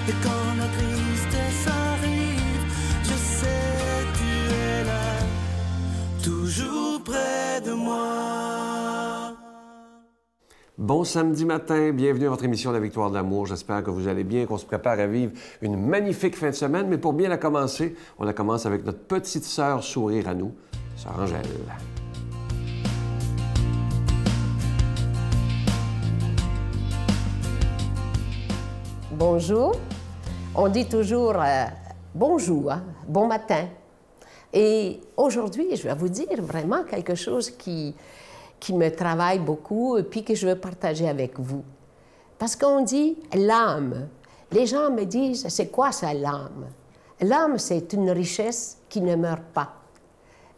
Et quand la tristesse arrive, je sais tu es là, toujours près de moi. Bon samedi matin, bienvenue à votre émission La Victoire de l'amour. J'espère que vous allez bien, qu'on se prépare à vivre une magnifique fin de semaine. Mais pour bien la commencer, on la commence avec notre petite sœur sourire à nous, sœur Angèle. Bonjour. On dit toujours bonjour, hein? Bon matin. Et aujourd'hui, je vais vous dire vraiment quelque chose qui me travaille beaucoup et puis que je veux partager avec vous. Parce qu'on dit l'âme. Les gens me disent, c'est quoi ça l'âme? L'âme, c'est une richesse qui ne meurt pas.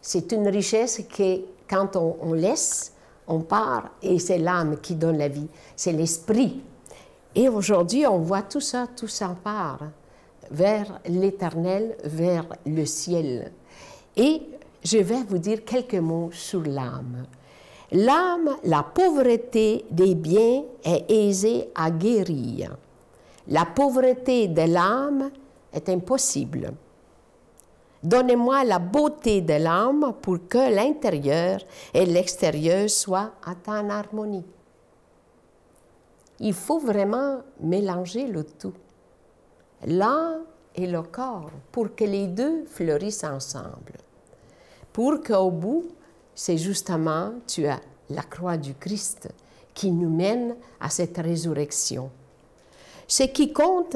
C'est une richesse que quand on laisse, on part et c'est l'âme qui donne la vie. C'est l'esprit. Et aujourd'hui, on voit tout ça part vers l'éternel, vers le ciel. Et je vais vous dire quelques mots sur l'âme. L'âme, la pauvreté des biens est aisée à guérir. La pauvreté de l'âme est impossible. Donnez-moi la beauté de l'âme pour que l'intérieur et l'extérieur soient en harmonie. Il faut vraiment mélanger le tout, l'âme et le corps, pour que les deux fleurissent ensemble. Pour qu'au bout, c'est justement, tu as la croix du Christ qui nous mène à cette résurrection. Ce qui compte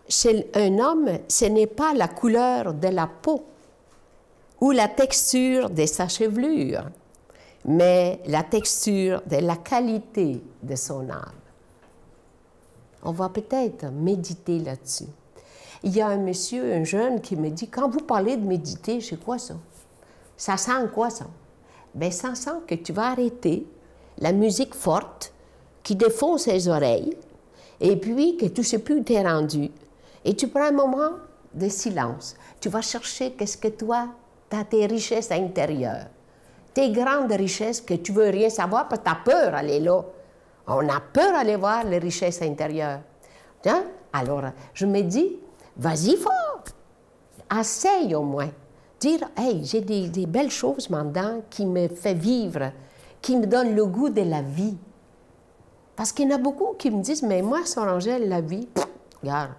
chez un homme, ce n'est pas la couleur de la peau ou la texture de sa chevelure, mais la texture de la qualité de son âme. On va peut-être méditer là-dessus. Il y a un monsieur, un jeune, qui me dit, quand vous parlez de méditer, c'est quoi ça? Ça sent quoi ça? Bien, ça sent que tu vas arrêter la musique forte qui défonce les oreilles et puis que tu ne sais plus où tu es rendu. Et tu prends un moment de silence. Tu vas chercher qu'est-ce que toi, tu as tes richesses intérieures. Tes grandes richesses que tu ne veux rien savoir parce que tu as peur d'aller là. On a peur d'aller voir les richesses intérieures. Hein? Alors, je me dis, vas-y fort. Essaye au moins. Dire, hey, j'ai des belles choses maintenant qui me font vivre, qui me donnent le goût de la vie. Parce qu'il y en a beaucoup qui me disent, mais moi, Sœur Angèle, la vie, regarde,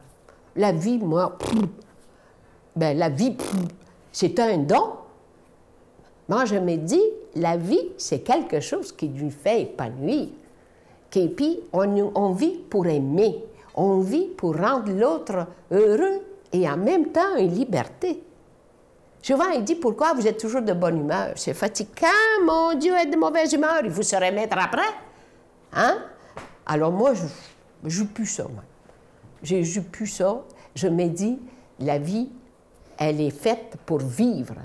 la vie, moi, ben la vie, c'est un don. Moi, je me dis, la vie, c'est quelque chose qui nous fait épanouir. Et puis, on vit pour aimer, on vit pour rendre l'autre heureux et en même temps une liberté. Souvent, il dit, pourquoi vous êtes toujours de bonne humeur? C'est fatigant, mon Dieu, être de mauvaise humeur, il faut se remettre après. Hein? Alors moi, je ne joue plus ça, moi. Je ne joue plus ça. Je me dis, la vie, elle est faite pour vivre,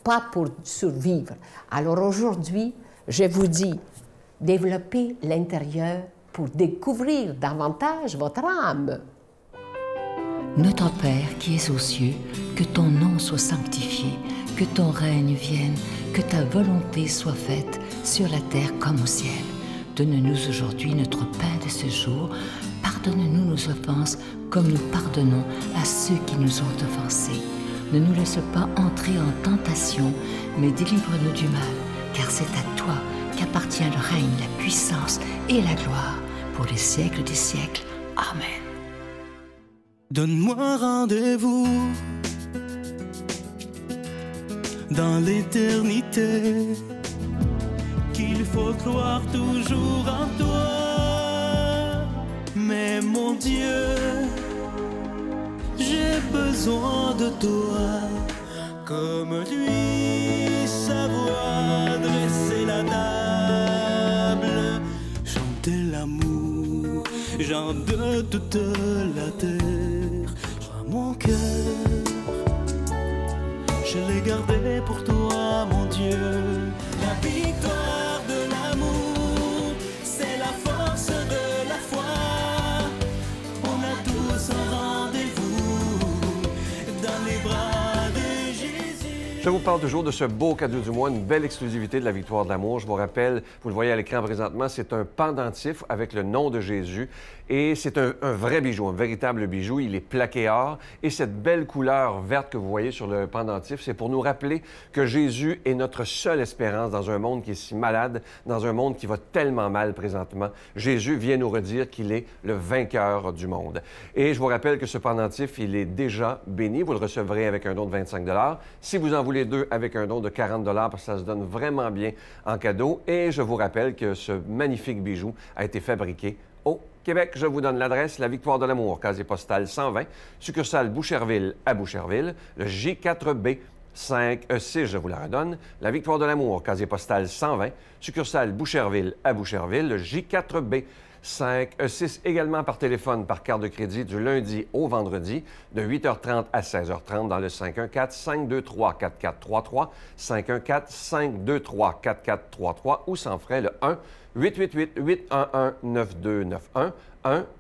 pas pour survivre. Alors aujourd'hui, je vous dis, développez l'intérieur pour découvrir davantage votre âme. Notre Père qui es aux cieux, que ton nom soit sanctifié, que ton règne vienne, que ta volonté soit faite sur la terre comme au ciel. Donne-nous aujourd'hui notre pain de ce jour. Pardonne-nous nos offenses comme nous pardonnons à ceux qui nous ont offensés. Ne nous laisse pas entrer en tentation, mais délivre-nous du mal, car c'est à toi qu'appartient le règne, la puissance et la gloire pour les siècles des siècles. Amen. Donne-moi rendez-vous dans l'éternité, qu'il faut croire toujours en toi. Mais mon Dieu, j'ai besoin de toi, comme lui savoir dresser la table, chanter l'amour, genre de toute la terre. Joins mon cœur, je l'ai gardé pour toi, mon Dieu. La victoire de l'amour, c'est la force de la foi. On a tous un rendez-vous dans les bras de Jésus. Je vous parle toujours de ce beau cadeau du mois, une belle exclusivité de la Victoire de l'amour. Je vous rappelle, vous le voyez à l'écran présentement, c'est un pendentif avec le nom de Jésus Et c'est un vrai bijou, un véritable bijou. Il est plaqué or. Et cette belle couleur verte que vous voyez sur le pendentif, c'est pour nous rappeler que Jésus est notre seule espérance dans un monde qui est si malade, dans un monde qui va tellement mal présentement. Jésus vient nous redire qu'il est le vainqueur du monde. Et je vous rappelle que ce pendentif, il est déjà béni. Vous le recevrez avec un don de 25 $. Si vous en voulez deux, avec un don de 40 $, parce que ça se donne vraiment bien en cadeau. Et je vous rappelle que ce magnifique bijou a été fabriqué au Québec. Je vous donne l'adresse, la Victoire de l'Amour, casier postal 120, succursale Boucherville à Boucherville, le J4B 5E6, je vous la redonne, la Victoire de l'Amour, casier postal 120, succursale Boucherville à Boucherville, le J4B 5E6, également par téléphone, par carte de crédit du lundi au vendredi, de 8h30 à 16h30 dans le 514-523-4433, 514-523-4433 ou sans frais le 1-888-811-9291,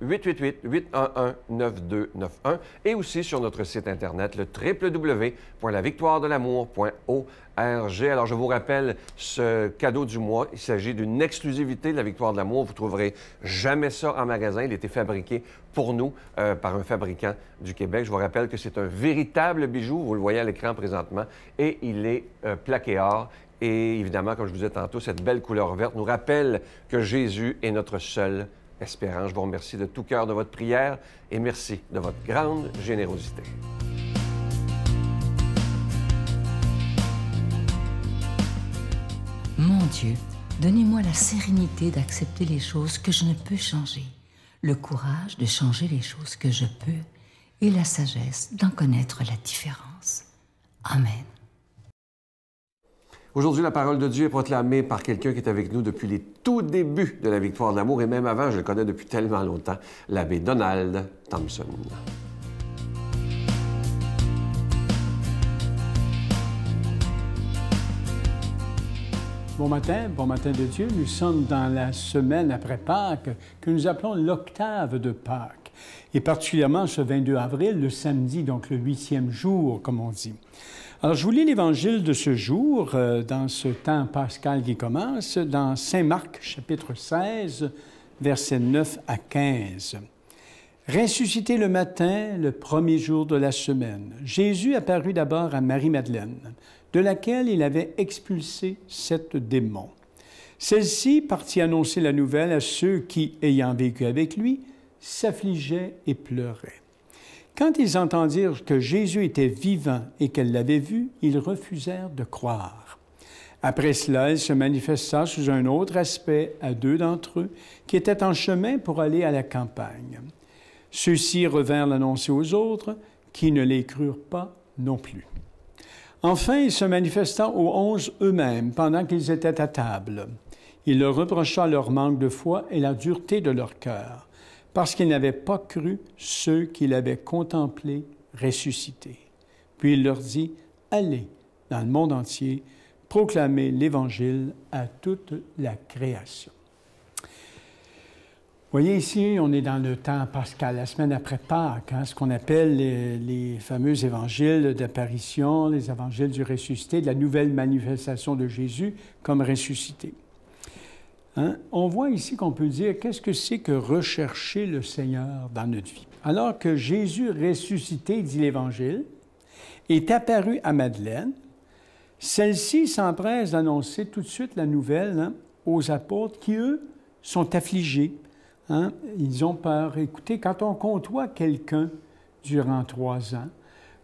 1-888-811-9291 et aussi sur notre site Internet, le www.lavictoiredelamour.org. Alors, je vous rappelle ce cadeau du mois. Il s'agit d'une exclusivité de la Victoire de l'Amour. Vous ne trouverez jamais ça en magasin. Il a été fabriqué pour nous par un fabricant du Québec. Je vous rappelle que c'est un véritable bijou. Vous le voyez à l'écran présentement. Et il est plaqué or. Et évidemment, comme je vous disais tantôt, cette belle couleur verte nous rappelle que Jésus est notre seule espérance. Je vous remercie de tout cœur de votre prière et merci de votre grande générosité. Mon Dieu, donnez-moi la sérénité d'accepter les choses que je ne peux changer, le courage de changer les choses que je peux et la sagesse d'en connaître la différence. Amen. Aujourd'hui, la parole de Dieu est proclamée par quelqu'un qui est avec nous depuis les tout débuts de la Victoire de l'Amour et même avant, je le connais depuis tellement longtemps, l'abbé Donald Thompson. Bon matin de Dieu. Nous sommes dans la semaine après Pâques que nous appelons l'octave de Pâques. Et particulièrement ce 22 avril, le samedi, donc le 8e jour, comme on dit. Alors, je vous lis l'Évangile de ce jour, dans ce temps pascal qui commence, dans Saint Marc, chapitre 16, versets 9 à 15. Ressuscité le matin, le premier jour de la semaine, Jésus apparut d'abord à Marie-Madeleine, de laquelle il avait expulsé 7 démons. Celle-ci partit annoncer la nouvelle à ceux qui, ayant vécu avec lui, s'affligeaient et pleuraient. Quand ils entendirent que Jésus était vivant et qu'elle l'avait vu, ils refusèrent de croire. Après cela, il se manifesta sous un autre aspect à 2 d'entre eux qui étaient en chemin pour aller à la campagne. Ceux-ci revinrent l'annoncer aux autres, qui ne les crurent pas non plus. Enfin, il se manifesta aux 11 eux-mêmes pendant qu'ils étaient à table. Il leur reprocha leur manque de foi et la dureté de leur cœur, parce qu'ils n'avaient pas cru ceux qu'il avait contemplés ressuscités. Puis il leur dit, « Allez dans le monde entier, proclamez l'Évangile à toute la création. » Vous voyez ici, on est dans le temps pascal, la semaine après Pâques, ce qu'on appelle les fameux évangiles d'apparition, les évangiles du ressuscité, de la nouvelle manifestation de Jésus comme ressuscité. On voit ici qu'on peut dire, qu'est-ce que c'est que rechercher le Seigneur dans notre vie? Alors que Jésus ressuscité, dit l'Évangile, est apparu à Madeleine, celle-ci s'empresse d'annoncer tout de suite la nouvelle aux apôtres qui, eux, sont affligés. Ils ont peur. Écoutez, quand on côtoie quelqu'un durant 3 ans,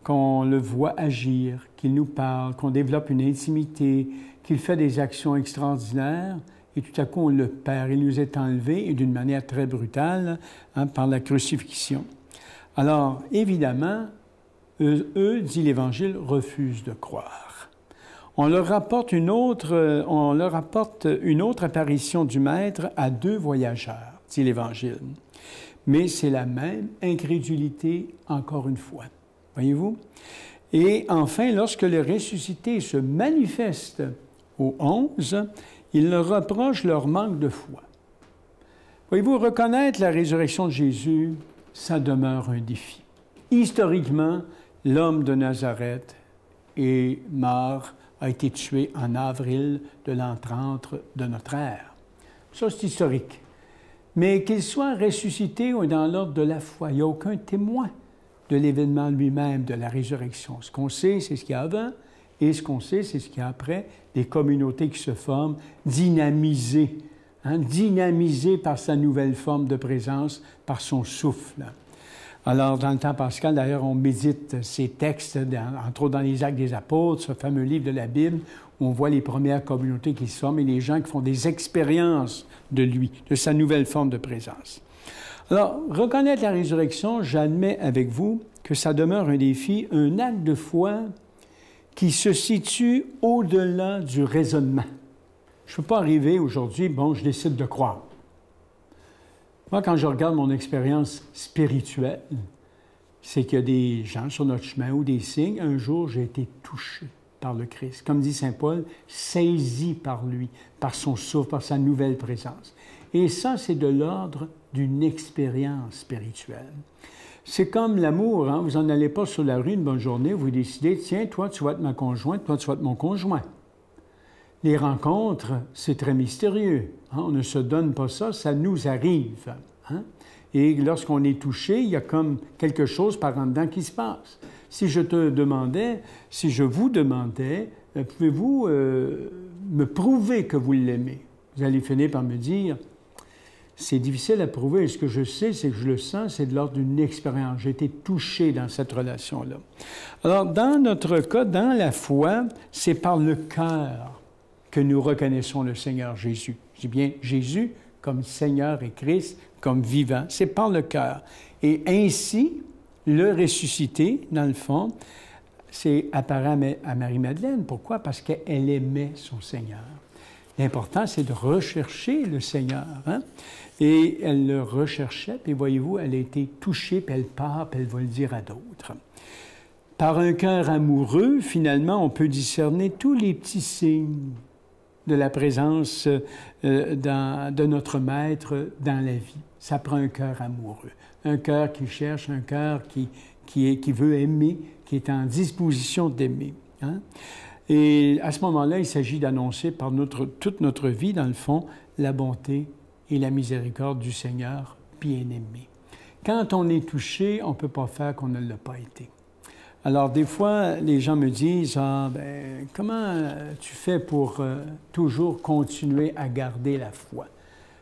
qu'on le voit agir, qu'il nous parle, qu'on développe une intimité, qu'il fait des actions extraordinaires, et tout à coup, on le perd. Il nous est enlevé, et d'une manière très brutale, par la crucifixion. Alors, évidemment, eux, dit l'Évangile, refusent de croire. On leur apporte une autre apparition du Maître à 2 voyageurs, dit l'Évangile. Mais c'est la même incrédulité encore une fois. Voyez-vous? Et enfin, lorsque le ressuscité se manifeste aux 11, il leur reproche leur manque de foi. Voyez-vous, reconnaître la résurrection de Jésus, ça demeure un défi. Historiquement, l'homme de Nazareth est mort, a été tué en avril de l'an 30 de notre ère. Ça, c'est historique. Mais qu'il soit ressuscité ou dans l'ordre de la foi, il n'y a aucun témoin de l'événement lui-même, de la résurrection. Ce qu'on sait, c'est ce qu'il y a avant, et ce qu'on sait, c'est ce qu'il y a après, des communautés qui se forment, dynamisées, dynamisées par sa nouvelle forme de présence, par son souffle. Alors, dans le temps pascal, d'ailleurs, on médite ces textes, entre autres dans les Actes des Apôtres, ce fameux livre de la Bible, où on voit les premières communautés qui se forment et les gens qui font des expériences de lui, de sa nouvelle forme de présence. Alors, reconnaître la résurrection, j'admets avec vous que ça demeure un défi, un acte de foi qui se situe au-delà du raisonnement. Je ne peux pas arriver aujourd'hui, bon, je décide de croire. Moi, quand je regarde mon expérience spirituelle, c'est qu'il y a des gens sur notre chemin ou des signes. Un jour, j'ai été touché par le Christ. Comme dit saint Paul, saisi par lui, par son souffle, par sa nouvelle présence. Et ça, c'est de l'ordre d'une expérience spirituelle. C'est comme l'amour, hein? Vous n'en allez pas sur la rue une bonne journée, vous décidez, tiens, toi, tu vas être ma conjointe, toi, tu vas être mon conjoint. Les rencontres, c'est très mystérieux. Hein? On ne se donne pas ça, ça nous arrive. Hein? Et lorsqu'on est touché, il y a comme quelque chose par en dedans qui se passe. Si je te demandais, si je vous demandais, pouvez-vous me prouver que vous l'aimez? Vous allez finir par me dire, c'est difficile à prouver. Et ce que je sais, c'est que je le sens, c'est de l'ordre d'une expérience. J'ai été touché dans cette relation-là. Alors, dans notre cas, dans la foi, c'est par le cœur que nous reconnaissons le Seigneur Jésus. Je dis bien Jésus comme Seigneur et Christ, comme vivant. C'est par le cœur. Et ainsi, le ressuscité, dans le fond, c'est apparent à Marie-Madeleine. Pourquoi? Parce qu'elle aimait son Seigneur. L'important, c'est de rechercher le Seigneur. Hein? Et elle le recherchait, puis voyez-vous, elle a été touchée, puis elle part, puis elle va le dire à d'autres. Par un cœur amoureux, finalement, on peut discerner tous les petits signes de la présence de notre Maître dans la vie. Ça prend un cœur amoureux, un cœur qui cherche, un cœur qui veut aimer, qui est en disposition d'aimer. Hein? Et à ce moment-là, il s'agit d'annoncer par toute notre vie, dans le fond, la bonté et la miséricorde du Seigneur bien-aimé. Quand on est touché, on ne peut pas faire qu'on ne l'a pas été. Alors, des fois, les gens me disent « Ah, ben, comment tu fais pour toujours continuer à garder la foi? »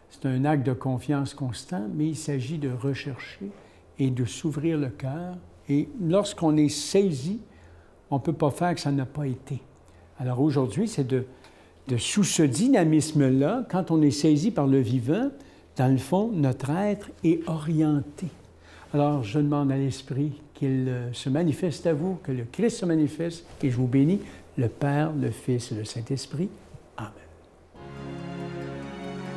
C'est un acte de confiance constant, mais il s'agit de rechercher et de s'ouvrir le cœur. Et lorsqu'on est saisi, on ne peut pas faire que ça n'a pas été. Alors aujourd'hui, c'est de sous ce dynamisme-là, quand on est saisi par le vivant, dans le fond, notre être est orienté. Alors, je demande à l'Esprit qu'il se manifeste à vous, que le Christ se manifeste, et je vous bénis, le Père, le Fils et le Saint-Esprit. Amen.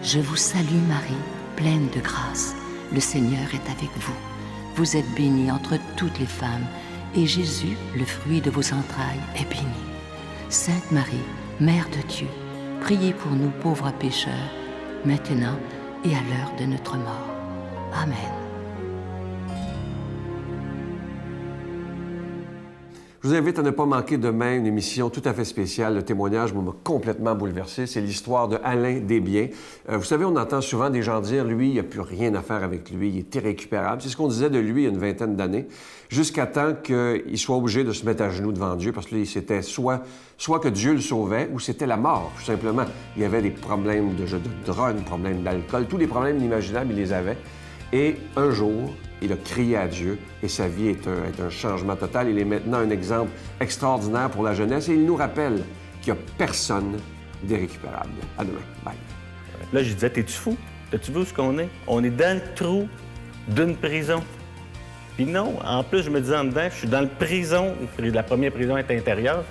Je vous salue Marie, pleine de grâce. Le Seigneur est avec vous. Vous êtes bénie entre toutes les femmes, et Jésus, le fruit de vos entrailles, est béni. Sainte Marie, Mère de Dieu, priez pour nous pauvres pécheurs, maintenant et à l'heure de notre mort. Amen. Je vous invite à ne pas manquer demain une émission tout à fait spéciale. Le témoignage m'a complètement bouleversé. C'est l'histoire de Alain Desbiens. Vous savez, on entend souvent des gens dire « lui, il n'y a plus rien à faire avec lui, il est irrécupérable ». C'est ce qu'on disait de lui il y a une vingtaine d'années, jusqu'à temps qu'il soit obligé de se mettre à genoux devant Dieu, parce que c'était soit que Dieu le sauvait, ou c'était la mort, tout simplement. Il y avait des problèmes de drogue, des problèmes d'alcool, tous les problèmes inimaginables, il les avait. Et un jour, il a crié à Dieu et sa vie est un changement total. Il est maintenant un exemple extraordinaire pour la jeunesse et il nous rappelle qu'il n'y a personne d'irrécupérable. À demain. Bye. Là, je disais, t'es-tu fou? T'as-tu vu où ce qu'on est? On est dans le trou d'une prison. Puis non, en plus, je me disais en dedans, je suis dans le prison, la première prison est intérieure,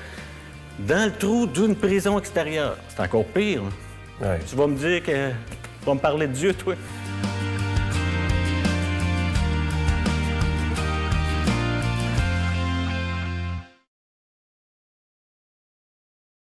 dans le trou d'une prison extérieure. C'est encore pire. Hein? Ouais. Tu vas me dire que... Tu vas me parler de Dieu, toi?